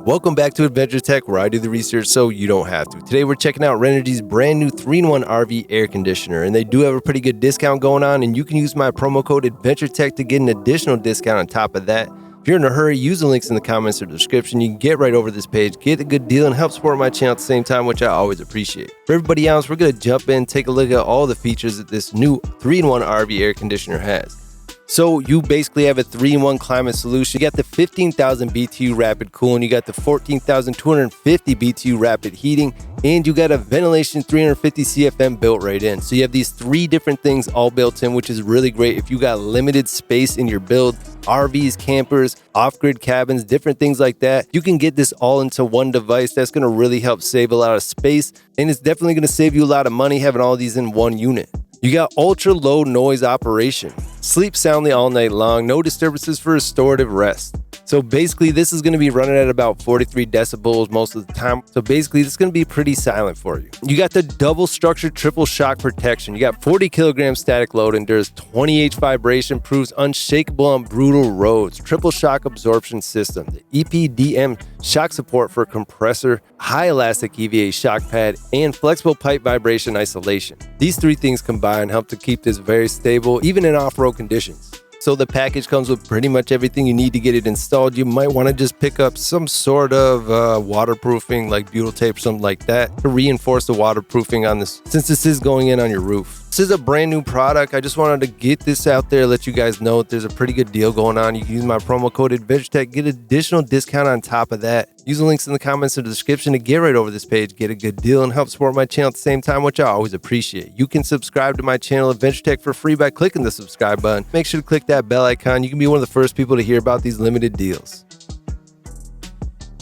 Welcome back to Adventure Tech, where I do the research so you don't have to. Today we're checking out RENOGY's brand new 3-in-1 RV air conditioner, and they do have a pretty good discount going on, and you can use my promo code AdventureTech to get an additional discount on top of that. If you're in a hurry, use the links in the comments or description. You can get right over this page, get a good deal, and help support my channel at the same time, which I always appreciate. For everybody else, we're going to jump in, take a look at all the features that this new 3-in-1 RV air conditioner has. So you basically have a 3-in-1 climate solution. You got the 15,000 BTU rapid cooling, you got the 14,250 BTU rapid heating, and you got a ventilation 350 CFM built right in. So you have these 3 different things all built in, which is really great if you got limited space in your build, RVs, campers, off-grid cabins, different things like that. You can get this all into one device. That's going to really help save a lot of space, and it's definitely going to save you a lot of money having all these in one unit. You got ultra low noise operation. Sleep soundly all night long, no disturbances for restorative rest. So basically this is going to be running at about 43 decibels most of the time. So basically this is going to be pretty silent for you. You got the double structured triple shock protection. You got 40 kilograms static load, endures 20 H vibration, proves unshakable on brutal roads. Triple shock absorption system. The EPDM shock support for compressor, high elastic EVA shock pad, and flexible pipe vibration isolation. These 3 things combined help to keep this very stable, even in off-road conditions. So the package comes with pretty much everything you need to get it installed. You might want to just pick up some sort of waterproofing, like butyl tape or something like that, to reinforce the waterproofing on this, since this is going in on your roof. This is a brand new product. I just wanted to get this out there, let you guys know that there's a pretty good deal going on. You can use my promo code AdventureTech, get additional discount on top of that. Use the links in the comments or the description to get right over this page, get a good deal, and help support my channel at the same time, which I always appreciate. You can subscribe to my channel, AdventureTech, for free by clicking the subscribe button. Make sure to click that bell icon. You can be one of the first people to hear about these limited deals.